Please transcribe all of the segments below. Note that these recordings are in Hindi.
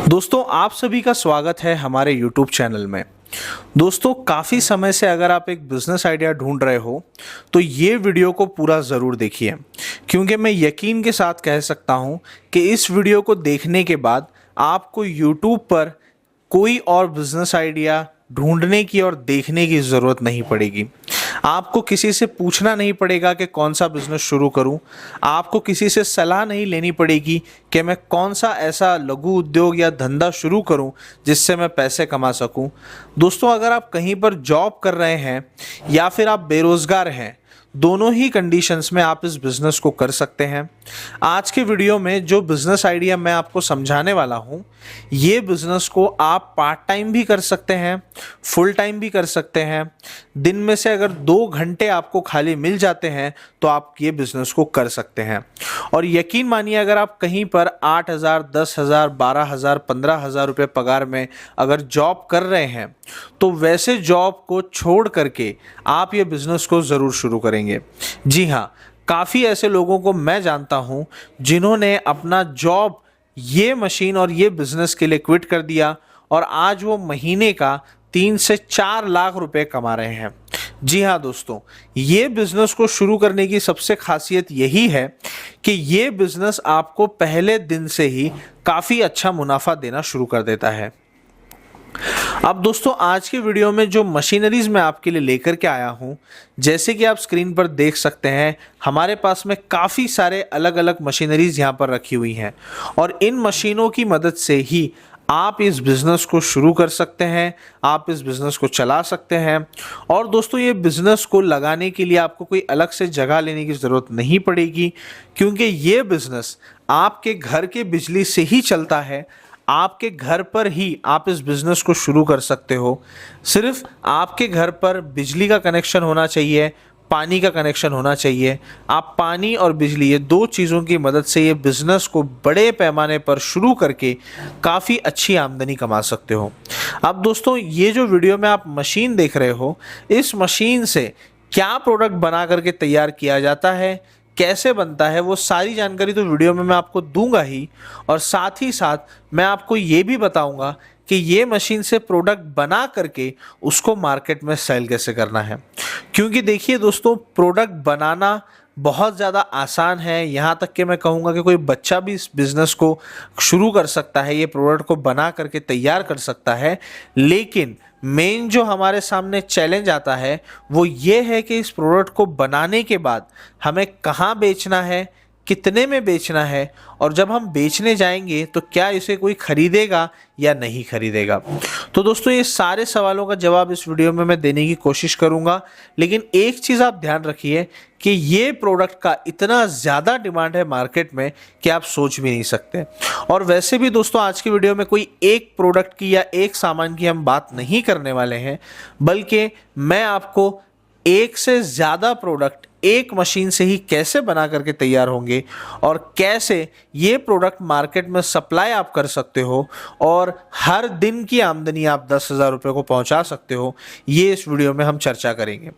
दोस्तों आप सभी का स्वागत है हमारे YouTube चैनल में। दोस्तों काफ़ी समय से अगर आप एक बिजनेस आइडिया ढूंढ रहे हो तो ये वीडियो को पूरा ज़रूर देखिए, क्योंकि मैं यकीन के साथ कह सकता हूँ कि इस वीडियो को देखने के बाद आपको YouTube पर कोई और बिजनेस आइडिया ढूंढने की और देखने की ज़रूरत नहीं पड़ेगी। आपको किसी से पूछना नहीं पड़ेगा कि कौन सा बिजनेस शुरू करूं। आपको किसी से सलाह नहीं लेनी पड़ेगी कि मैं कौन सा ऐसा लघु उद्योग या धंधा शुरू करूं जिससे मैं पैसे कमा सकूं। दोस्तों अगर आप कहीं पर जॉब कर रहे हैं या फिर आप बेरोजगार हैं, दोनों ही कंडीशंस में आप इस बिज़नेस को कर सकते हैं। आज के वीडियो में जो बिज़नेस आइडिया मैं आपको समझाने वाला हूं, ये बिज़नेस को आप पार्ट टाइम भी कर सकते हैं, फुल टाइम भी कर सकते हैं। दिन में से अगर 2 घंटे आपको खाली मिल जाते हैं तो आप ये बिज़नेस को कर सकते हैं। और यकीन मानिए अगर आप कहीं पर 8,000, 10,000, 12,000, 15,000 रुपये पगार में अगर जॉब कर रहे हैं तो वैसे जॉब को छोड़ करके आप ये बिज़नेस को ज़रूर शुरू करेंगे। जी हाँ, काफ़ी ऐसे लोगों को मैं जानता हूँ जिन्होंने अपना जॉब ये मशीन और ये बिज़नेस के लिए क्विट कर दिया और आज वो महीने का 3 से 4 लाख रुपए कमा रहे हैं। जी हाँ दोस्तों, ये बिज़नेस को शुरू करने की सबसे खासियत यही है कि ये बिज़नेस आपको पहले दिन से ही काफ़ी अच्छा मुनाफा देना शुरू कर देता है। अब दोस्तों आज के वीडियो में जो मशीनरीज मैं आपके लिए लेकर के आया हूं, जैसे कि आप स्क्रीन पर देख सकते हैं, हमारे पास में काफ़ी सारे अलग अलग मशीनरीज यहां पर रखी हुई हैं और इन मशीनों की मदद से ही आप इस बिज़नेस को शुरू कर सकते हैं, आप इस बिज़नेस को चला सकते हैं। और दोस्तों ये बिज़नेस को लगाने के लिए आपको कोई अलग से जगह लेने की ज़रूरत नहीं पड़ेगी, क्योंकि ये बिज़नेस आपके घर के बिजली से ही चलता है। आपके घर पर ही आप इस बिज़नेस को शुरू कर सकते हो। सिर्फ आपके घर पर बिजली का कनेक्शन होना चाहिए, पानी का कनेक्शन होना चाहिए। आप पानी और बिजली ये 2 चीज़ों की मदद से ये बिज़नेस को बड़े पैमाने पर शुरू करके काफ़ी अच्छी आमदनी कमा सकते हो। अब दोस्तों ये जो वीडियो में आप मशीन देख रहे हो, इस मशीन से क्या प्रोडक्ट बना करके तैयार किया जाता है, कैसे बनता है, वो सारी जानकारी तो वीडियो में मैं आपको दूंगा ही, और साथ ही साथ मैं आपको ये भी बताऊंगा कि ये मशीन से प्रोडक्ट बना करके उसको मार्केट में सेल कैसे करना है। क्योंकि देखिए दोस्तों, प्रोडक्ट बनाना बहुत ज़्यादा आसान है। यहाँ तक कि मैं कहूँगा कि कोई बच्चा भी इस बिज़नेस को शुरू कर सकता है, ये प्रोडक्ट को बना करके तैयार कर सकता है। लेकिन मेन जो हमारे सामने चैलेंज आता है वो ये है कि इस प्रोडक्ट को बनाने के बाद हमें कहाँ बेचना है, कितने में बेचना है, और जब हम बेचने जाएंगे तो क्या इसे कोई खरीदेगा या नहीं खरीदेगा। तो दोस्तों ये सारे सवालों का जवाब इस वीडियो में मैं देने की कोशिश करूंगा। लेकिन एक चीज़ आप ध्यान रखिए कि ये प्रोडक्ट का इतना ज़्यादा डिमांड है मार्केट में कि आप सोच भी नहीं सकते। और वैसे भी दोस्तों आज की वीडियो में कोई एक प्रोडक्ट की या एक सामान की हम बात नहीं करने वाले हैं, बल्कि मैं आपको एक से ज़्यादा प्रोडक्ट एक मशीन से ही कैसे बना करके तैयार होंगे और कैसे ये प्रोडक्ट मार्केट में सप्लाई आप कर सकते हो और हर दिन की आमदनी आप 10,000 रुपये को पहुंचा सकते हो, ये इस वीडियो में हम चर्चा करेंगे।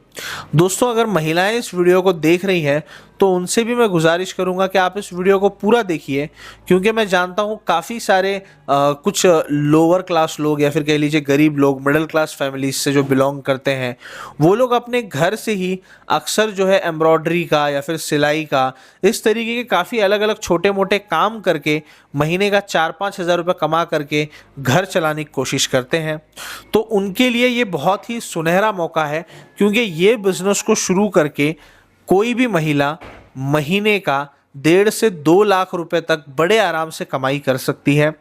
दोस्तों अगर महिलाएं इस वीडियो को देख रही हैं तो उनसे भी मैं गुजारिश करूंगा कि आप इस वीडियो को पूरा देखिए, क्योंकि मैं जानता हूं काफ़ी सारे कुछ लोअर क्लास लोग या फिर कह लीजिए गरीब लोग, मिडिल क्लास फैमिलीज से जो बिलोंग करते हैं, वो लोग अपने घर से ही अक्सर जो है एम्ब्रॉयडरी का या फिर सिलाई का, इस तरीके के काफ़ी अलग अलग छोटे मोटे काम करके महीने का 4-5 हज़ार रुपये कमा करके घर चलाने की कोशिश करते हैं। तो उनके लिए ये बहुत ही सुनहरा मौका है, क्योंकि ये बिज़नेस को शुरू करके कोई भी महिला महीने का 1.5 से 2 लाख रुपए तक बड़े आराम से कमाई कर सकती है।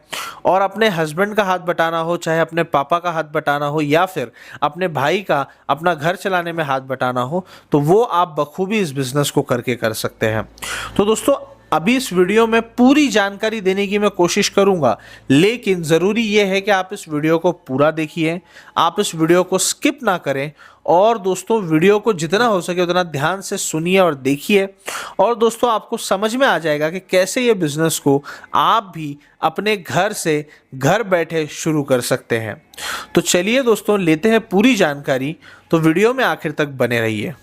और अपने हस्बैंड का हाथ बटाना हो, चाहे अपने पापा का हाथ बटाना हो या फिर अपने भाई का अपना घर चलाने में हाथ बटाना हो, तो वो आप बखूबी इस बिज़नेस को करके कर सकते हैं। तो दोस्तों अभी इस वीडियो में पूरी जानकारी देने की मैं कोशिश करूंगा, लेकिन ज़रूरी यह है कि आप इस वीडियो को पूरा देखिए, आप इस वीडियो को स्किप ना करें, और दोस्तों वीडियो को जितना हो सके उतना ध्यान से सुनिए और देखिए। और दोस्तों आपको समझ में आ जाएगा कि कैसे ये बिज़नेस को आप भी अपने घर से घर बैठे शुरू कर सकते हैं। तो चलिए दोस्तों लेते हैं पूरी जानकारी, तो वीडियो में आखिर तक बने रहिए।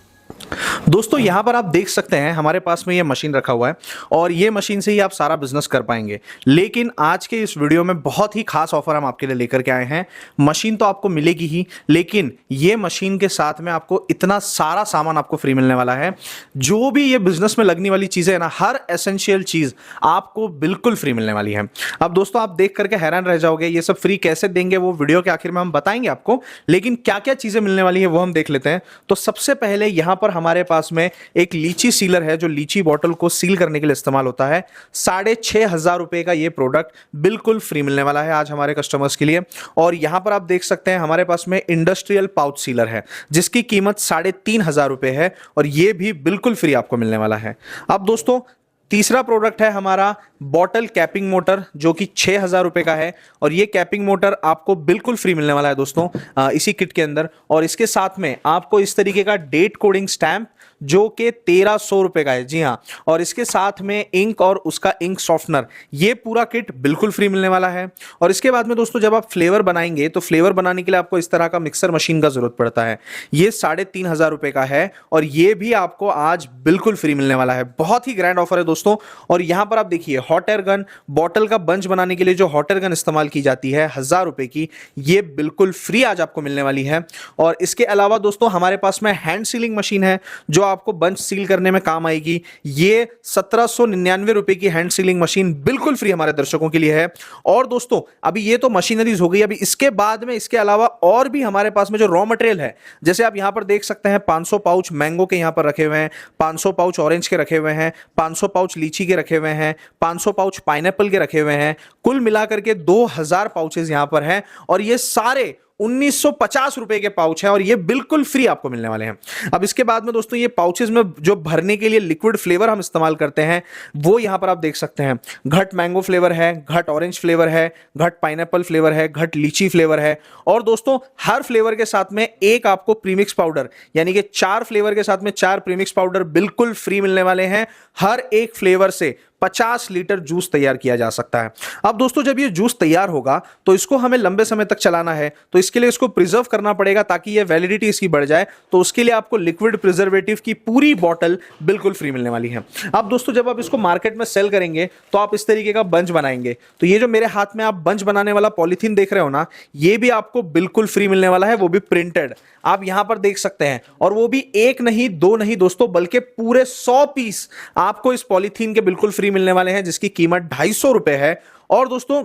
दोस्तों यहाँ पर आप देख सकते हैं हमारे पास में ये मशीन रखा हुआ है और ये मशीन से ही आप सारा बिजनेस कर पाएंगे। लेकिन आज के इस वीडियो में बहुत ही खास ऑफर हम आपके लिए लेकर के आए हैं। मशीन तो आपको मिलेगी ही, लेकिन ये मशीन के साथ में आपको इतना सारा सामान आपको फ्री मिलने वाला है। जो भी ये बिजनेस में लगने वाली चीजें है ना, हर एसेंशियल चीज आपको बिल्कुल फ्री मिलने वाली है। अब दोस्तों आप देख करके हैरान रह जाओगे, ये सब फ्री कैसे देंगे, वो वीडियो के आखिर में हम बताएंगे आपको। लेकिन क्या क्या चीजें मिलने वाली है वो हम देख लेते हैं। तो सबसे पहले यहां पर हमारे पास में एक लीची सीलर है जो लीची बॉटल को सील करने के लिए इस्तेमाल होता है। 6,500 रुपए का ये प्रोडक्ट बिल्कुल फ्री मिलने वाला है आज हमारे कस्टमर्स के लिए। और यहां पर आप देख सकते हैं हमारे पास में इंडस्ट्रियल पाउच सीलर है जिसकी कीमत 3,500 रुपए है और ये भी बिल्कुल फ्री आपको मिलने वाला है। अब दोस्तों तीसरा प्रोडक्ट है हमारा बॉटल कैपिंग मोटर जो कि 6,000 रुपए का है और ये कैपिंग मोटर आपको बिल्कुल फ्री मिलने वाला है दोस्तों इसी किट के अंदर। और इसके साथ में आपको इस तरीके का डेट कोडिंग स्टैंप जो कि 1,300 रुपए का है, जी हाँ। और इसके साथ में इंक और उसका इंक सॉफ्टनर, ये पूरा किट बिल्कुल फ्री मिलने वाला है। और इसके बाद में दोस्तों जब आप फ्लेवर बनाएंगे तो फ्लेवर बनाने के लिए आपको इस तरह का मिक्सर मशीन का जरूरत पड़ता है। ये 3,500 रुपए का है और ये भी आपको आज बिल्कुल फ्री मिलने वाला है। बहुत ही ग्रैंड ऑफर है दोस्तों। और यहां पर आप देखिए हॉट एयर गन, बॉटल का बंच बनाने के लिए जो हॉट एयर गन इस्तेमाल की जाती है 1,000 रुपए की, ये बिल्कुल फ्री आज आपको मिलने वाली है। और इसके अलावा दोस्तों हमारे पास में हैंड सीलिंग मशीन है जो आपको बंच सील करने में काम आएगी। ये 1,799 रुपए की हैंड सीलिंग मशीन बिल्कुल फ्री हमारे दर्शकों के लिए है। और दोस्तों अभी ये तो मशीनरीज हो गई, अभी इसके बाद में इसके अलावा और भी हमारे पास में जो रॉ मटेरियल है, जैसे आप यहां पर देख सकते हैं 500 पाउच मैंगो के यहां पर रखे हुए हैं, 500 पाउच ऑरेंज के रखे हुए हैं, 500 पाउच लीची के रखे हुए हैं, 500 पाउच पाइनएप्पल के रखे हुए हैं। कुल मिलाकर के 2,000 पाउचेस यहां पर हैं और ये सारे 1,950 रुपए के पाउच हैं और ये बिल्कुल फ्री आपको मिलने वाले हैं। अब इसके बाद में दोस्तों ये पाउचेस में जो भरने के लिए लिक्विड फ्लेवर हम इस्तेमाल करते हैं वो यहां पर आप देख सकते हैं। घट मैंगो फ्लेवर है, घट ऑरेंज फ्लेवर है, घट पाइनएप्पल फ्लेवर है, घट लीची फ्लेवर है। और दोस्तों हर फ्लेवर के साथ में एक आपको प्रीमिक्स पाउडर, यानी कि 4 फ्लेवर के साथ में 4 प्रीमिक्स पाउडर बिल्कुल फ्री मिलने वाले हैं। हर एक फ्लेवर से 50 लीटर जूस तैयार किया जा सकता है। अब दोस्तों जब ये जूस तैयार होगा तो इसको हमें लंबे समय तक चलाना है, तो इसके लिए इसको प्रिजर्व करना पड़ेगा ताकि ये वैलिडिटी इसकी बढ़ जाए। तो उसके लिए आपको लिक्विड प्रिजर्वेटिव की पूरी बॉटल बिल्कुल फ्री मिलने वाली है। अब दोस्तों जब आप इसको मार्केट में सेल करेंगे तो आप इस तरीके का बंच बनाएंगे। तो ये जो मेरे हाथ में आप बंच बनाने वाला पॉलीथीन देख रहे हो ना, ये भी आपको बिल्कुल फ्री मिलने वाला है, वो भी प्रिंटेड। आप यहां पर देख सकते हैं, और वो भी एक नहीं, दो नहीं दोस्तों, बल्कि पूरे 100 पीस आपको इस पॉलीथीन के बिल्कुल फ्री मिलने वाले हैं जिसकी कीमत 250 रुपए है। और दोस्तों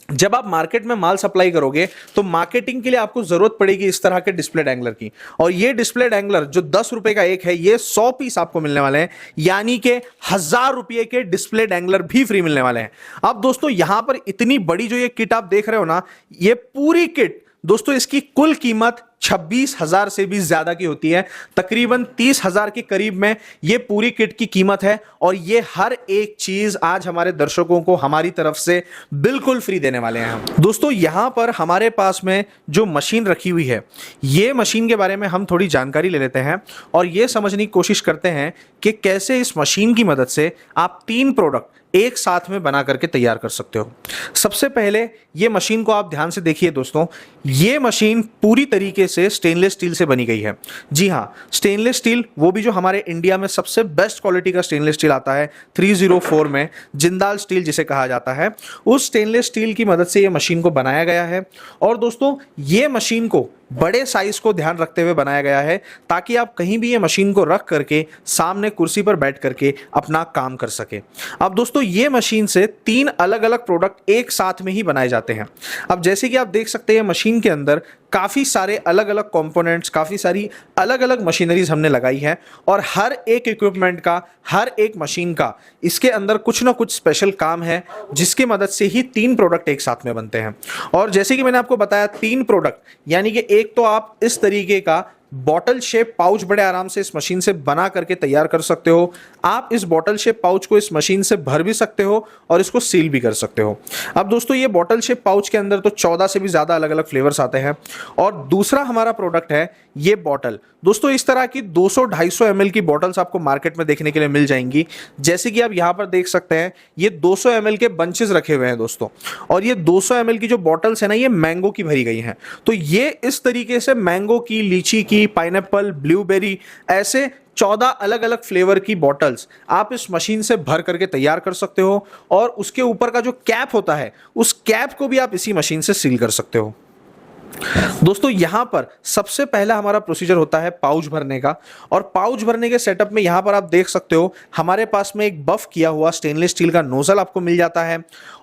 जब आप मार्केट में माल सप्लाई करोगे तो मार्केटिंग के लिए आपको जरूरत पड़ेगी इस तरह के डिस्प्ले डैंगलर की। और ये डिस्प्ले डैंगलर जो 10 रुपए का एक है, ये 100 पीस आपको मिलने वाले हैं, यानी कि 1,000 रुपए के डिस्प्ले डैंगलर भी फ्री मिलने वाले हैं। अब दोस्तों यहां पर इतनी बड़ी जो ये किट आप देख रहे हो ना, ये पूरी किट दोस्तों इसकी कुल कीमत 26,000 से भी ज्यादा की होती है। तकरीबन 30,000 के करीब में ये पूरी किट की कीमत है और ये हर एक चीज आज हमारे दर्शकों को हमारी तरफ से बिल्कुल फ्री देने वाले हैं हम। दोस्तों यहां पर हमारे पास में जो मशीन रखी हुई है, ये मशीन के बारे में हम थोड़ी जानकारी ले लेते हैं और ये समझने की कोशिश करते हैं कि कैसे इस मशीन की मदद से आप 3 प्रोडक्ट एक साथ में बना करके तैयार कर सकते हो। सबसे पहले ये मशीन को आप ध्यान से देखिए दोस्तों, ये मशीन पूरी तरीके से स्टेनलेस स्टील से बनी गई है। जी हाँ, स्टेनलेस स्टील, वो भी जो हमारे इंडिया में सबसे बेस्ट क्वालिटी का स्टेनलेस स्टील आता है 304 में, जिंदाल स्टील जिसे कहा जाता है, उस स्टेनलेस स्टील की मदद से ये मशीन को बनाया गया है। और दोस्तों ये मशीन को बड़े साइज को ध्यान रखते हुए बनाया गया है ताकि आप कहीं भी ये मशीन को रख करके सामने कुर्सी पर बैठ करके अपना काम कर सके। अब दोस्तों ये मशीन से 3 अलग अलग प्रोडक्ट एक साथ में ही बनाए जाते हैं। अब जैसे कि आप देख सकते हैं मशीन के अंदर काफ़ी सारे अलग अलग कंपोनेंट्स, काफ़ी सारी अलग अलग मशीनरीज हमने लगाई है और हर एक इक्विपमेंट का, हर एक मशीन का इसके अंदर कुछ ना कुछ स्पेशल काम है जिसकी मदद से ही 3 प्रोडक्ट एक साथ में बनते हैं। और जैसे कि मैंने आपको बताया 3 प्रोडक्ट, यानी कि एक तो आप इस तरीके का बॉटल शेप पाउच बड़े आराम से इस मशीन से बना करके तैयार कर सकते हो। आप इस बॉटल शेप पाउच को इस मशीन से भर भी सकते हो और इसको सील भी कर सकते हो। अब दोस्तों ये बॉटल शेप पाउच के अंदर तो 14 से भी ज़्यादा अलग अलग फ्लेवर्स आते हैं। और दूसरा हमारा प्रोडक्ट है ये बॉटल। दोस्तों इस तरह की 200-250 ml की बॉटल्स आपको मार्केट में देखने के लिए मिल जाएंगी। जैसे कि आप यहाँ पर देख सकते हैं ये 200 ml के बंचेस रखे हुए हैं दोस्तों, और ये 200 ml की जो बॉटल्स है ना, ये मैंगो की भरी गई हैं। तो ये इस तरीके से मैंगो की, लीची की, पाइनएप्पल, ब्लूबेरी, ऐसे 14 अलग अलग फ्लेवर की बॉटल्स आप इस मशीन से भर करके तैयार कर सकते हो, और उसके ऊपर का जो कैप होता है उस कैप को भी आप इसी मशीन से सील कर सकते हो। दोस्तों यहां पर सबसे पहला हमारा प्रोसीजर होता है पाउच भरने का, और पाउच भरने के सेटअप में यहां पर आप देख सकते हो हमारे पास में एक बफ किया हुआ स्टेनलेस स्टील का नोजल आपको मिल जाता है,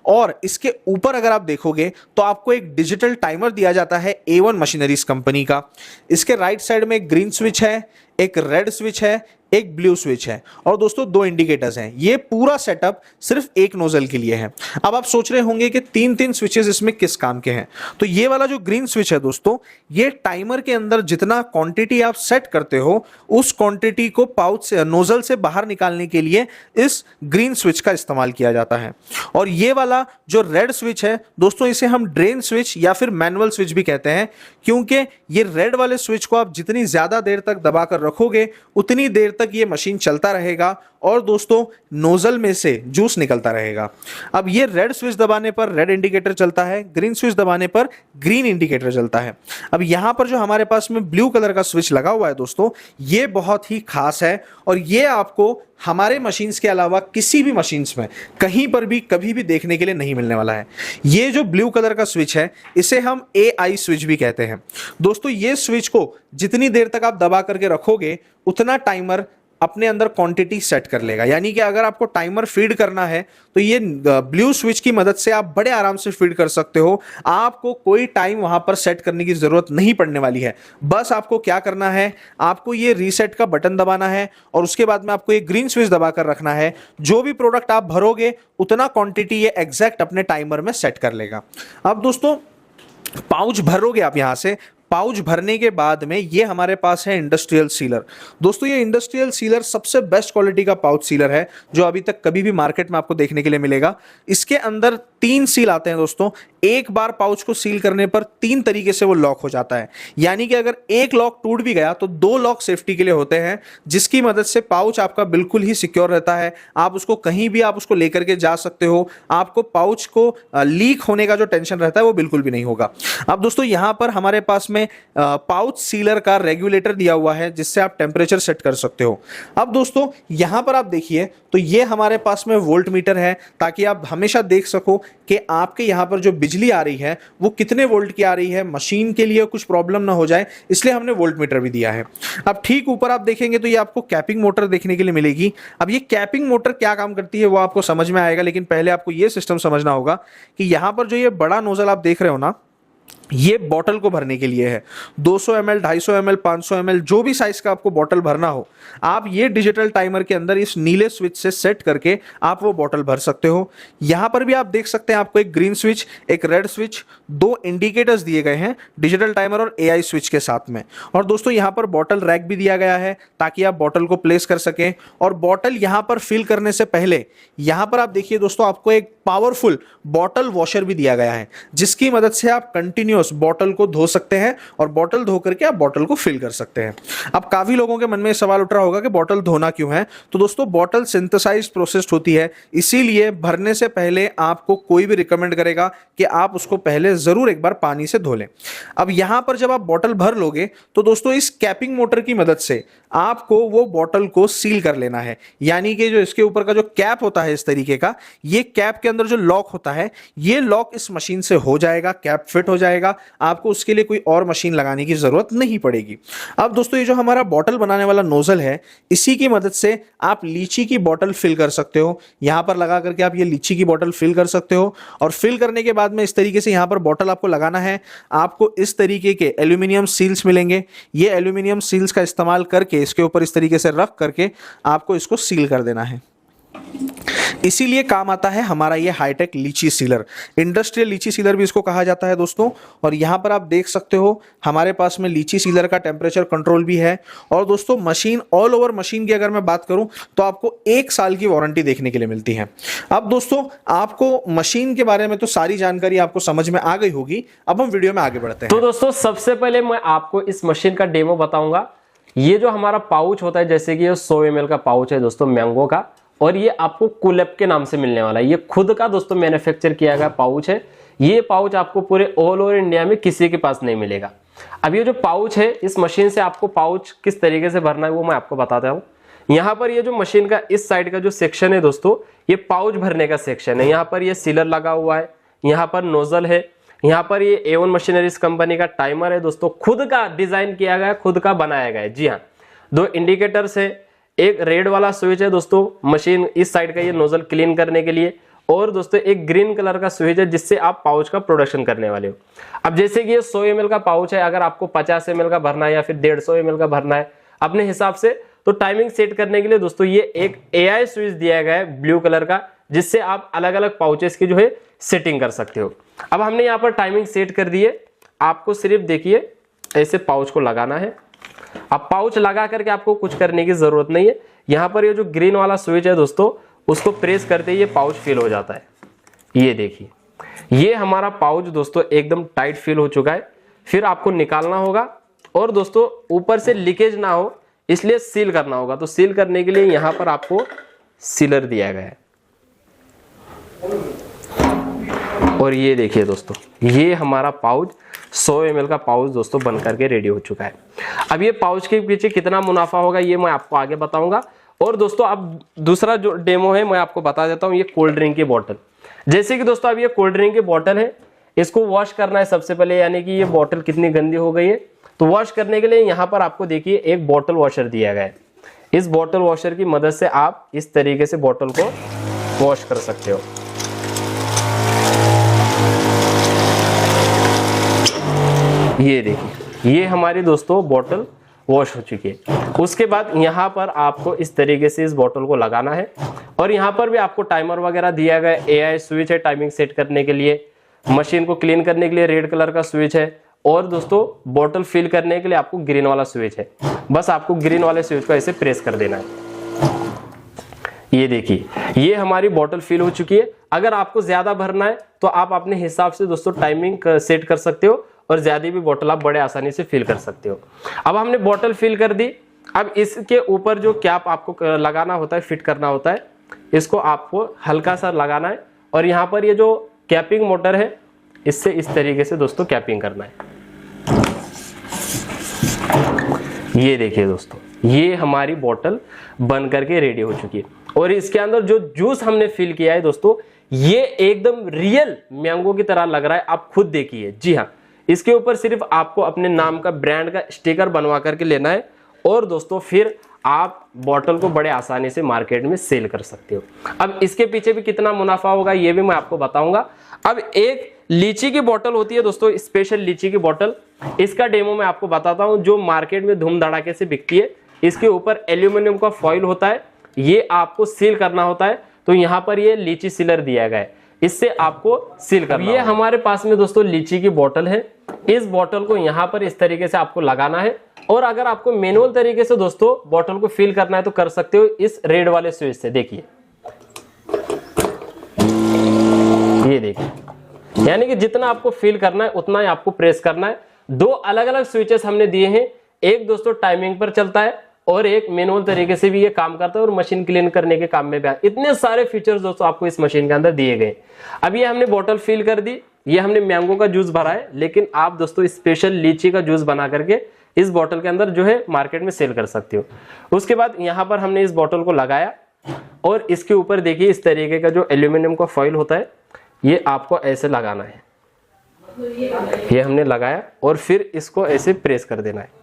और इसके ऊपर अगर आप देखोगे तो आपको एक डिजिटल टाइमर दिया जाता है A1 मशीनरीज कंपनी का। इसके राइट साइड में एक ग्रीन स्विच है, एक रेड स्विच है, एक ब्लू स्विच है, और दोस्तों 2 इंडिकेटर्स हैं। ये पूरा सेटअप सिर्फ एक नोजल के लिए है। अब आप सोच रहे होंगे कि 3-3 स्विचेस इसमें किस काम के हैं। तो ये वाला जो ग्रीन स्विच है दोस्तों, ये टाइमर के अंदर जितना क्वांटिटी आप सेट करते हो उस क्वांटिटी को पाउच से नोजल से बाहर निकालने के लिए इस ग्रीन स्विच का इस्तेमाल किया जाता है। और ये वाला जो रेड स्विच है दोस्तों, इसे हम ड्रेन स्विच या फिर मैनुअल स्विच भी कहते हैं, क्योंकि ये रेड वाले स्विच को आप जितनी ज्यादा देर तक दबाकर रखोगे उतनी देर तक ये मशीन चलता रहेगा और दोस्तों नोजल में से जूस निकलता रहेगा। अब ये रेड स्विच दबाने पर रेड इंडिकेटर चलता है, ग्रीन स्विच दबाने पर ग्रीन इंडिकेटर चलता है। अब यहां पर जो हमारे पास में ब्लू कलर का स्विच लगा हुआ है दोस्तों, ये बहुत ही खास है, और ये आपको हमारे मशीन्स के अलावा किसी भी मशीन्स में कहीं पर भी कभी भी देखने के लिए नहीं मिलने वाला है। ये जो ब्लू कलर का स्विच है इसे हम AI स्विच भी कहते हैं। दोस्तों ये स्विच को जितनी देर तक आप दबा करके रखोगे उतना टाइमर अपने अंदर क्वांटिटी सेट कर लेगा। यानी कि अगर आपको टाइमर फीड करना है तो ये ब्लू स्विच की मदद से आप बड़े आराम से फीड कर सकते हो। आपको कोई टाइम वहां पर सेट करने की जरूरत नहीं पड़ने वाली है। बस आपको क्या करना है, आपको ये रीसेट का बटन दबाना है और उसके बाद में आपको ये ग्रीन स्विच दबाकर रखना है। जो भी प्रोडक्ट आप भरोगे उतना क्वांटिटी ये एग्जैक्ट अपने टाइमर में सेट कर लेगा। अब दोस्तों पाउच भरोगे आप यहां से, पाउच भरने के बाद में ये हमारे पास है इंडस्ट्रियल सीलर। दोस्तों ये इंडस्ट्रियल सीलर सबसे बेस्ट क्वालिटी का पाउच सीलर है जो अभी तक कभी भी मार्केट में आपको देखने के लिए मिलेगा। इसके अंदर 3 सील आते हैं दोस्तों। एक बार पाउच को सील करने पर 3 तरीके से वो लॉक हो जाता है। यानी कि अगर एक लॉक टूट भी गया तो 2 लॉक सेफ्टी के लिए होते हैं, जिसकी मदद से पाउच आपका बिल्कुल ही सिक्योर रहता है। आप उसको कहीं भी आप उसको लेकर के जा सकते हो। आपको पाउच को लीक होने का जो टेंशन रहता है वो बिल्कुल भी नहीं होगा। अब दोस्तों यहां पर हमारे पास में पाउच सीलर का रेगुलेटर दिया हुआ है जिससे आप टेंपरेचर सेट कर सकते हो। अब दोस्तों यहां पर आप देखिए तो ये हमारे पास में वोल्ट मीटर है, ताकि आप हमेशा देख सको कि आपके यहां पर जो बिजली आ रही है वो कितने वोल्ट की आ रही है, मशीन के लिए कुछ प्रॉब्लम ना हो जाए, इसलिए हमने वोल्ट मीटर भी दिया है। अब ठीक ऊपर आप देखेंगे तो ये आपको कैपिंग मोटर देखने के लिए मिलेगी। अब ये कैपिंग मोटर क्या काम करती है वो आपको समझ में आएगा, लेकिन पहले आपको ये सिस्टम समझना होगा कि यहां पर जो ये बड़ा नोजल आप देख रहे हो ना, ये बॉटल को भरने के लिए है। 200 ml, 250 ml, 500 ml, जो भी साइज का आपको बॉटल भरना हो, आप ये डिजिटल टाइमर के अंदर इस नीले स्विच से सेट करके आप वो बॉटल भर सकते हो। यहां पर भी आप देख सकते हैं आपको एक ग्रीन स्विच, एक रेड स्विच, 2 इंडिकेटर्स दिए गए हैं डिजिटल टाइमर और AI स्विच के साथ में। और दोस्तों यहां पर बॉटल रैक भी दिया गया है ताकि आप बॉटल को प्लेस कर सकें। और बॉटल यहां पर फिल करने से पहले यहां पर आप देखिए दोस्तों, आपको एक पावरफुल बॉटल वॉशर भी दिया गया है, जिसकी मदद से आप कंटिन्यूअस बॉटल को धो सकते हैं और बॉटल धो करके आप बॉटल को फिल कर सकते हैं। अब काफी लोगों के मन में सवाल उठ रहा होगा कि बॉटल धोना क्यों है। तो दोस्तों बॉटल सिंथेसाइज्ड प्रोसेस्ड होती है, इसीलिए भरने से पहले आपको कोई भी रिकमेंड करेगा कि आप उसको पहले जरूर एक बार पानी से धो लें। अब यहां पर जब आप बॉटल भर लोगे तो दोस्तों इस कैपिंग मोटर की मदद से आपको वो बॉटल को सील कर लेना है। यानी कि जो इसके ऊपर का जो कैप होता है इस तरीके का, ये कैप के अंदर जो लॉक होता है, ये लॉक इस मशीन से हो जाएगा, कैप फिट हो जाएगा। आपको उसके लिए कोई और मशीन लगाने की जरूरत नहीं पड़ेगी। अब दोस्तों ये जो हमारा बॉटल बनाने वाला नोजल है, इसी की मदद से आप लीची की बॉटल फिल कर सकते हो। यहां पर लगा करके आप ये लीची की बॉटल फिल कर सकते हो, और फिल करने के बाद में इस तरीके से यहां पर बॉटल आपको लगाना है। आपको इस तरीके के एल्यूमिनियम सील्स मिलेंगे। ये एल्यूमिनियम सील्स का इस्तेमाल करके इसके ऊपर इस तरीके से रख करके आपको इसको सील कर देना है। इसीलिए काम आता है हमारा ये हाईटेक लीची सीलर। इंडस्ट्रियल लीची सीलर भी इसको कहा जाता है दोस्तों। और यहां पर आप देख सकते हो हमारे पास में लीची सीलर का टेम्परेचर कंट्रोल भी है। और दोस्तों मशीन, ऑल ओवर मशीन की अगर मैं बात करूं तो आपको 1 साल की वारंटी देखने के लिए मिलती है। अब दोस्तों आपको मशीन के बारे में तो सारी जानकारी आपको समझ में आ गई होगी। अब हम वीडियो में आगे बढ़ते हैं। तो दोस्तों सबसे पहले मैं आपको इस मशीन का डेमो बताऊंगा। ये जो हमारा पाउच होता है, जैसे कि ये 100 ml का पाउच है दोस्तों मैंगो का, और ये आपको कूलैप के नाम से मिलने वाला है। ये खुद का दोस्तों मैन्युफैक्चर किया गया पाउच है। ये पाउच आपको पूरे ऑल ओवर इंडिया में किसी के पास नहीं मिलेगा। अब ये जो पाउच है, इस मशीन से आपको पाउच किस तरीके से भरना है वो मैं आपको बताता हूँ। यहाँ पर ये जो मशीन का इस साइड का जो सेक्शन है दोस्तों, ये पाउच भरने का सेक्शन है। यहाँ पर ये सीलर लगा हुआ है, यहाँ पर नोजल है, यहाँ पर ये A1 मशीनरीज कंपनी का टाइमर है दोस्तों, खुद का डिजाइन किया गया है, खुद का बनाया गया है। जी हाँ, 2 इंडिकेटर्स है, एक रेड वाला स्विच है दोस्तों मशीन इस साइड का ये नोजल क्लीन करने के लिए, और दोस्तों एक ग्रीन कलर का स्विच है जिससे आप पाउच का प्रोडक्शन करने वाले हो। अब जैसे कि ये 100 ml का पाउच है, अगर आपको 50 ml का भरना है या फिर 150 ml का भरना है अपने हिसाब से, तो टाइमिंग सेट करने के लिए दोस्तों ये एक AI स्विच दिया गया है ब्लू कलर का, जिससे आप अलग अलग पाउचेस की जो है सेटिंग कर सकते हो। अब हमने यहाँ पर टाइमिंग सेट कर दी है, आपको सिर्फ देखिए ऐसे पाउच को लगाना है। अब पाउच लगा करके आपको कुछ करने की जरूरत नहीं है। यहाँ पर ये जो ग्रीन वाला स्विच है दोस्तों, उसको प्रेस करते ही ये पाउच फिल हो जाता है। ये देखिए, ये हमारा पाउच दोस्तों एकदम टाइट फिल हो चुका है। फिर आपको निकालना होगा, और दोस्तों ऊपर से लीकेज ना हो इसलिए सील करना होगा। तो सील करने के लिए यहाँ पर आपको सीलर दिया गया है। और ये देखिए दोस्तों, ये हमारा पाउच 100 ml का पाउच दोस्तों बन करके रेडी हो चुका है। अब ये पाउच के पीछे कितना मुनाफा होगा ये मैं आपको आगे बताऊंगा। और दोस्तों अब दूसरा जो डेमो है मैं आपको बता देता हूँ, ये कोल्ड ड्रिंक की बोतल। जैसे कि दोस्तों अब ये कोल्ड ड्रिंक की बोतल है, इसको वॉश करना है सबसे पहले, यानी कि ये बोतल कितनी गंदी हो गई है। तो वॉश करने के लिए यहाँ पर आपको देखिए एक बोतल वॉशर दिया गया है। इस बोतल वॉशर की मदद से आप इस तरीके से बोतल को वॉश कर सकते हो। ये देखिए, ये हमारी दोस्तों बोतल वॉश हो चुकी है। उसके बाद यहाँ पर आपको इस तरीके से इस बोतल को लगाना है, और यहाँ पर भी आपको टाइमर वगैरह दिया गया है। AI स्विच है टाइमिंग सेट करने के लिए, मशीन को क्लीन करने के लिए रेड कलर का स्विच है, और दोस्तों बोतल फिल करने के लिए आपको ग्रीन वाला स्विच है। बस आपको ग्रीन वाले स्विच को ऐसे प्रेस कर देना है। ये देखिए, ये हमारी बोतल फिल हो चुकी है। अगर आपको ज्यादा भरना है तो आप अपने हिसाब से दोस्तों टाइमिंग सेट कर सकते हो, और ज्यादा भी बोतल आप बड़े आसानी से फिल कर सकते हो। अब हमने बोतल फिल कर दी। अब इसके ऊपर जो कैप आपको लगाना होता है, फिट करना होता है, इसको आपको हल्का सा लगाना है, और यहाँ पर ये जो कैपिंग मोटर है इससे इस तरीके से दोस्तों कैपिंग करना है। ये देखिए दोस्तों, ये हमारी बोतल बन करके रेडी हो चुकी है। और इसके अंदर जो जूस हमने फिल किया है दोस्तों, ये एकदम रियल मैंगो की तरह लग रहा है, आप खुद देखिए। जी हाँ, इसके ऊपर सिर्फ आपको अपने नाम का ब्रांड का स्टिकर बनवा करके लेना है, और दोस्तों फिर आप बोतल को बड़े आसानी से मार्केट में सेल कर सकते हो। अब इसके पीछे भी कितना मुनाफा होगा ये भी मैं आपको बताऊंगा। अब एक लीची की बोतल होती है दोस्तों, स्पेशल लीची की बोतल, इसका डेमो मैं आपको बताता हूं, जो मार्केट में धूम धड़ाके से बिकती है। इसके ऊपर एल्यूमिनियम का फॉइल होता है, ये आपको सील करना होता है। तो यहाँ पर ये लीची सीलर दिया गया है, इससे आपको सील करना। ये हमारे पास में दोस्तों लीची की बोतल है। इस बोतल को यहाँ पर इस तरीके से आपको लगाना है, और अगर आपको मैनुअल तरीके से दोस्तों बोतल को फिल करना है तो कर सकते हो इस रेड वाले स्विच से। देखिए, ये देखिए, यानी कि जितना आपको फिल करना है उतना ही आपको प्रेस करना है। 2 अलग अलग स्विचेस हमने दिए हैं, एक दोस्तों टाइमिंग पर चलता है, और एक मैनुअल तरीके से भी ये काम करता है, और मशीन क्लीन करने के काम में भी। इतने सारे फीचर्स दोस्तों आपको इस मशीन के अंदर दिए गए। अब ये हमने बोतल फिल कर दी, ये हमने मैंगो का जूस भरा है, लेकिन आप दोस्तों स्पेशल लीची का जूस बना करके इस बोतल के अंदर जो है मार्केट में सेल कर सकते हो। उसके बाद यहाँ पर हमने इस बोतल को लगाया, और इसके ऊपर देखिए इस तरीके का जो एल्यूमिनियम का फॉइल होता है, ये आपको ऐसे लगाना है। ये हमने लगाया, और फिर इसको ऐसे प्रेस कर देना है।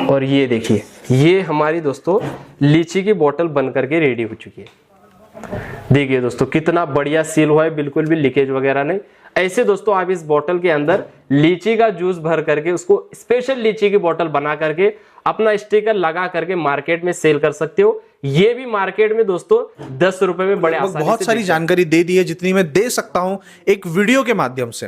और ये देखिए, ये हमारी दोस्तों लीची की बोतल बन करके रेडी हो चुकी है। देखिए दोस्तों, कितना बढ़िया सील हुआ है, बिल्कुल भी लीकेज वगैरह नहीं। ऐसे दोस्तों आप इस बोतल के अंदर लीची का जूस भर करके, उसको स्पेशल लीची की बोतल बना करके अपना स्टिकर लगा करके मार्केट में सेल कर सकते हो। ये भी मार्केट में दोस्तों 10 रुपए में बड़े आसानी से बहुत सारी जानकारी दे दी है जितनी मैं दे सकता हूं एक वीडियो के माध्यम से।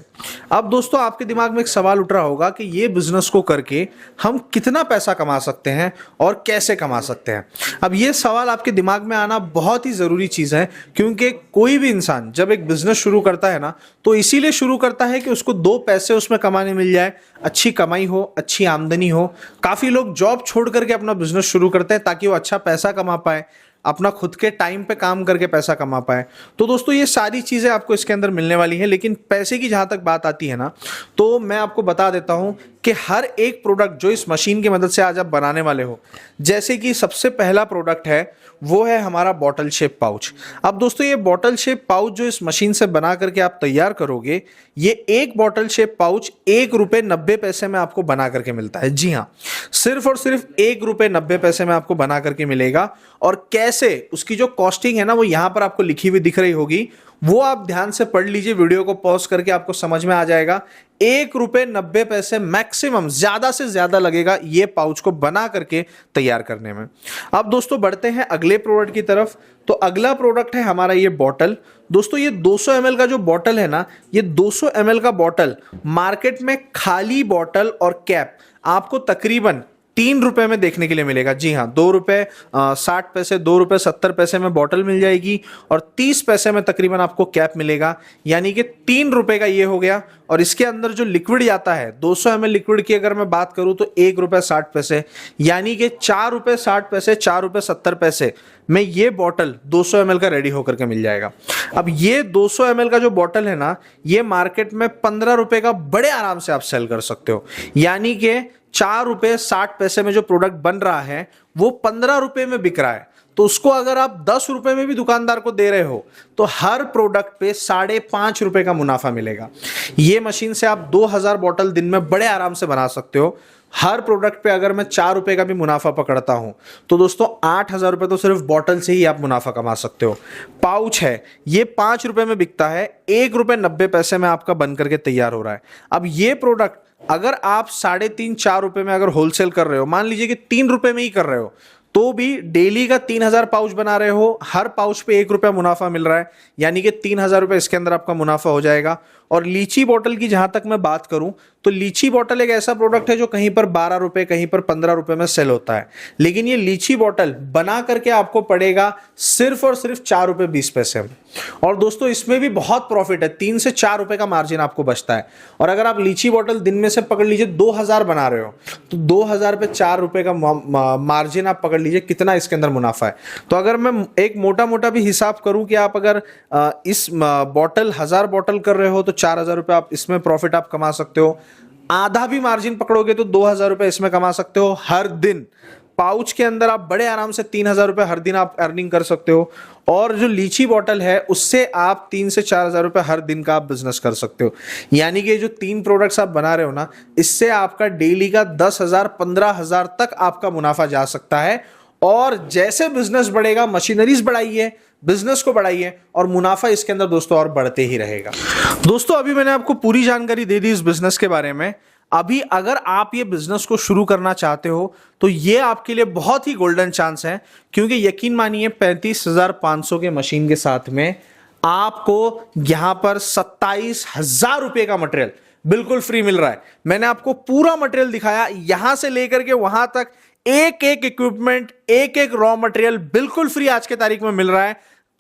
अब दोस्तों आपके दिमाग में एक सवाल उठ रहा होगा कि ये बिजनेस को करके हम कितना पैसा कमा सकते हैं और कैसे कमा सकते हैं। अब ये सवाल आपके दिमाग में आना बहुत ही जरूरी चीज है, क्योंकि कोई भी इंसान जब एक बिजनेस शुरू करता है ना, तो इसीलिए शुरू करता है कि उसको 2 पैसे उसमें कमाने मिल जाए, अच्छी कमाई हो, अच्छी आमदनी हो। काफी लोग जॉब छोड़ करके अपना बिजनेस शुरू करते हैं ताकि वो अच्छा पैसा कमा पाए, अपना खुद के टाइम पे काम करके पैसा कमा पाए। तो दोस्तों ये सारी चीज़ें आपको इसके अंदर मिलने वाली हैं। लेकिन पैसे की जहाँ तक बात आती है ना, तो मैं आपको बता देता हूँ कि हर एक प्रोडक्ट जो इस मशीन की मदद से आज आप बनाने वाले हो, जैसे कि सबसे पहला प्रोडक्ट है वो है हमारा बॉटल शेप पाउच। अब दोस्तों ये बॉटल शेप पाउच जो इस मशीन से बना करके आप तैयार करोगे, ये एक बॉटल शेप पाउच ₹1.90 में आपको बना करके मिलता है। जी हाँ, सिर्फ और सिर्फ ₹1.90 में आपको बना करके मिलेगा। और कैसे, उसकी जो कॉस्टिंग है ना वो यहाँ पर आपको लिखी हुई दिख रही होगी, वो आप ध्यान से पढ़ लीजिए, वीडियो को पॉज करके आपको समझ में आ जाएगा। ₹1.90 मैक्सिमम, ज्यादा से ज्यादा लगेगा ये पाउच को बना करके तैयार करने में। अब दोस्तों बढ़ते हैं अगले प्रोडक्ट की तरफ। तो अगला प्रोडक्ट है हमारा ये बॉटल। दोस्तों ये 200 ml का जो बॉटल है ना, ये 200 ml का बॉटल मार्केट में खाली बॉटल और कैप आपको तकरीबन ₹3 में देखने के लिए मिलेगा। जी हाँ, ₹2.60, ₹2.70 में बॉटल मिल जाएगी और 30 पैसे में तकरीबन आपको कैप मिलेगा, यानी कि ₹3 का ये हो गया। और इसके अंदर जो लिक्विड जाता है 200 ml लिक्विड की अगर मैं बात करूं तो ₹1.60, यानी कि ₹4.60, ₹4.70 में ये बॉटल 200 ml का रेडी होकर के मिल जाएगा। अब ये 200 ml का जो बॉटल है ना, ये मार्केट में ₹15 का बड़े आराम से आप सेल कर सकते हो, यानी कि ₹4.60 में जो प्रोडक्ट बन रहा है वो ₹15 में बिक रहा है। तो उसको अगर आप ₹10 में भी दुकानदार को दे रहे हो तो हर प्रोडक्ट पे ₹5.5 का मुनाफा मिलेगा। ये मशीन से आप 2000 बॉटल दिन में बड़े आराम से बना सकते हो। हर प्रोडक्ट पे अगर मैं ₹4 का भी मुनाफा पकड़ता हूं तो दोस्तों ₹8000 तो सिर्फ बॉटल से ही आप मुनाफा कमा सकते हो। पाउच है ये ₹5 में बिकता है, ₹1.90 में आपका बन करके तैयार हो रहा है। अब ये प्रोडक्ट अगर आप ₹3.5-4 में अगर होलसेल कर रहे हो, मान लीजिए कि ₹3 में ही कर रहे हो, तो भी डेली का 3000 पाउच बना रहे हो, हर पाउच पे ₹1 मुनाफा मिल रहा है, यानी कि ₹3000 इसके अंदर आपका मुनाफा हो जाएगा। और लीची बॉटल की जहां तक मैं बात करूं तो लीची बॉटल एक ऐसा प्रोडक्ट है जो कहीं पर ₹12, कहीं पर ₹15 में सेल होता है, लेकिन ये लीची बॉटल बना करके आपको पड़ेगा सिर्फ और सिर्फ ₹4.20 में। और दोस्तों इसमें भी बहुत प्रॉफिट है, ₹3 से ₹4 का मार्जिन आपको बचता है। और अगर आप लीची बॉटल दिन में से पकड़ लीजिए 2000 बना रहे हो तो 2000 पे ₹4 का मार्जिन आप पकड़ लीजिए, कितना इसके अंदर मुनाफा है। तो अगर मैं एक मोटा मोटा भी हिसाब करूं कि आप अगर इस बॉटल 1000 बॉटल कर रहे हो तो ₹4000 आप इसमें प्रॉफिट आप कमा सकते हो। आधा भी मार्जिन पकड़ोगे तो ₹2000 इसमें कमा सकते हो हर दिन। पाउच के अंदर आप बड़े आराम से ₹3000 हर दिन आप अर्निंग कर सकते हो। और जो लीची बॉटल है उससे आप 3 से 4000 रुपए हर दिन का आप बिजनेस कर सकते हो। यानी कि जो 3 प्रोडक्ट्स आप बना रहे हो ना, इससे आपका डेली का 10,000 15,000 तक आपका मुनाफा जा सकता है। और जैसे बिजनेस बढ़ेगा, मशीनरीज बढ़ाइए, बिजनेस को बढ़ाइए और मुनाफा इसके अंदर दोस्तों और बढ़ते ही रहेगा। दोस्तों अभी मैंने आपको पूरी जानकारी दे दी इस बिजनेस के बारे में। अभी अगर आप ये बिजनेस को शुरू करना चाहते हो तो ये आपके लिए बहुत ही गोल्डन चांस है, क्योंकि यकीन मानिए 35,500 के मशीन के साथ में आपको यहां पर 27,000 रुपए का मटेरियल बिल्कुल फ्री मिल रहा है। मैंने आपको पूरा मटेरियल दिखाया, यहां से लेकर के वहां तक एक एक इक्विपमेंट, एक एक रॉ मटेरियल बिल्कुल फ्री आज के तारीख में मिल रहा है।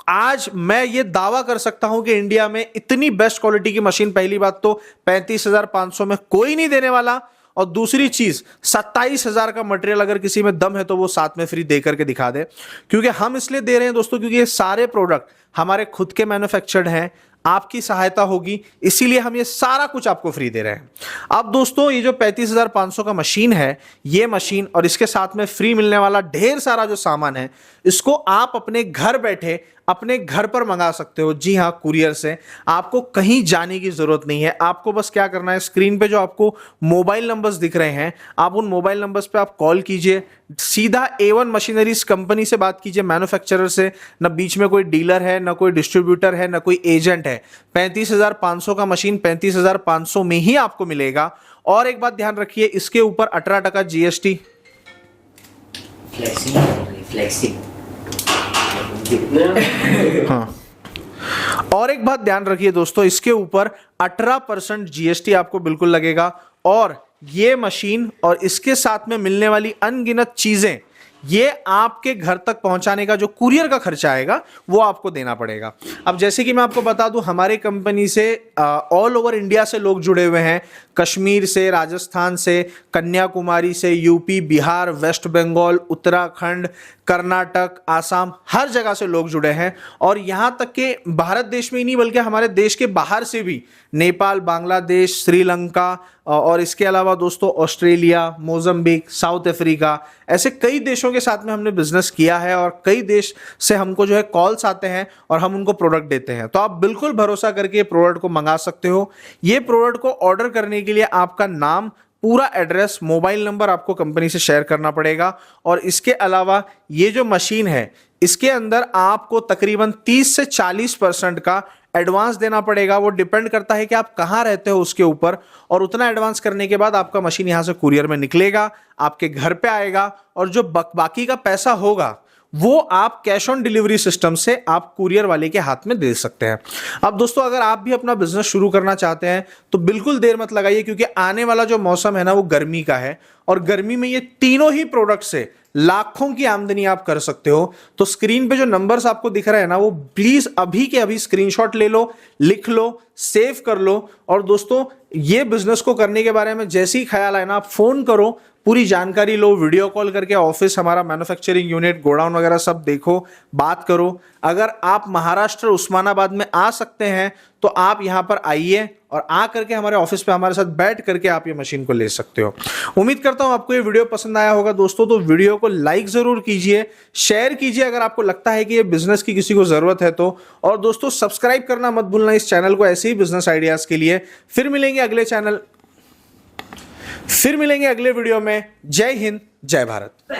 आज मैं ये दावा कर सकता हूं कि इंडिया में इतनी बेस्ट क्वालिटी की मशीन पहली बात तो 35,500 में कोई नहीं देने वाला, और दूसरी चीज 27,000 का मटेरियल अगर किसी में दम है तो वो साथ में फ्री दे करके दिखा दे। क्योंकि हम इसलिए दे रहे हैं दोस्तों क्योंकि ये सारे प्रोडक्ट हमारे खुद के मैन्युफैक्चर्ड हैं, आपकी सहायता होगी, इसीलिए हम ये सारा कुछ आपको फ्री दे रहे हैं। अब दोस्तों ये जो 35,500 का मशीन है, ये मशीन और इसके साथ में फ्री मिलने वाला ढेर सारा जो सामान है, इसको आप अपने घर बैठे अपने घर पर मंगा सकते हो। जी हाँ, कुरियर से। आपको कहीं जाने की जरूरत नहीं है। आपको बस क्या करना है, स्क्रीन पे जो आपको मोबाइल नंबर्स दिख रहे हैं, आप उन मोबाइल नंबर्स पे आप कॉल कीजिए, सीधा A1 मशीनरीज कंपनी से बात कीजिए, मैन्युफैक्चरर से। ना बीच में कोई डीलर है, ना कोई डिस्ट्रीब्यूटर है, ना कोई एजेंट है। 35,500 का मशीन 35,500 में ही आपको मिलेगा। और एक बात ध्यान रखिए, इसके ऊपर 18% GST। हाँ, और एक बात ध्यान रखिए दोस्तों, इसके ऊपर 18% GST आपको बिल्कुल लगेगा। और ये मशीन और इसके साथ में मिलने वाली अनगिनत चीजें, ये आपके घर तक पहुंचाने का जो कुरियर का खर्चा आएगा वो आपको देना पड़ेगा। अब जैसे कि मैं आपको बता दूं, हमारे कंपनी से ऑल ओवर इंडिया से लोग जुड़े हुए हैं, कश्मीर से, राजस्थान से, कन्याकुमारी से, यूपी, बिहार, वेस्ट बंगाल, उत्तराखंड, कर्नाटक, आसाम, हर जगह से लोग जुड़े हैं। और यहां तक कि भारत देश में ही नहीं बल्कि हमारे देश के बाहर से भी, नेपाल, बांग्लादेश, श्रीलंका और इसके अलावा दोस्तों ऑस्ट्रेलिया, मोजाम्बिक, साउथ अफ्रीका, ऐसे कई देशों के साथ में हमने बिजनेस किया है और कई देश से हमको जो है कॉल्स आते हैं और हम उनको प्रोडक्ट देते हैं। तो आप बिल्कुल भरोसा करके ये प्रोडक्ट को मंगा सकते हो। ये प्रोडक्ट को ऑर्डर करने के लिए आपका नाम, पूरा एड्रेस, मोबाइल नंबर आपको कंपनी से शेयर करना पड़ेगा। और इसके अलावा ये जो मशीन है इसके अंदर आपको तकरीबन 30 से 40% का एडवांस देना पड़ेगा। वो डिपेंड करता है कि आप कहां रहते हो उसके ऊपर। और उतना एडवांस करने के बाद आपका मशीन यहां से कुरियर में निकलेगा, आपके घर पे आएगा और जो बाकी का पैसा होगा वो आप कैश ऑन डिलीवरी सिस्टम से आप कुरियर वाले के हाथ में दे सकते हैं। अब दोस्तों अगर आप भी अपना बिजनेस शुरू करना चाहते हैं तो बिल्कुल देर मत लगाइए, क्योंकि आने वाला जो मौसम है ना वो गर्मी का है और गर्मी में ये तीनों ही प्रोडक्ट से लाखों की आमदनी आप कर सकते हो। तो स्क्रीन पे जो नंबर्स आपको दिख रहे हैं ना वो प्लीज अभी के अभी स्क्रीनशॉट ले लो, लिख लो, सेव कर लो। और दोस्तों ये बिजनेस को करने के बारे में जैसे ही ख्याल आए ना आप फोन करो, पूरी जानकारी लो, वीडियो कॉल करके ऑफिस, हमारा मैन्युफैक्चरिंग यूनिट, गोडाउन वगैरह सब देखो, बात करो। अगर आप महाराष्ट्र उस्मानाबाद में आ सकते हैं तो आप यहां पर आइए और आ करके हमारे ऑफिस पे हमारे साथ बैठ करके आप ये मशीन को ले सकते हो। उम्मीद करता हूं आपको ये वीडियो पसंद आया होगा दोस्तों। तो वीडियो को लाइक जरूर कीजिए, शेयर कीजिए अगर आपको लगता है कि ये बिजनेस की किसी को जरूरत है तो। और दोस्तों सब्सक्राइब करना मत भूलना इस चैनल को ऐसे ही बिजनेस आइडियाज के लिए। फिर मिलेंगे अगले वीडियो में। जय हिंद, जय भारत।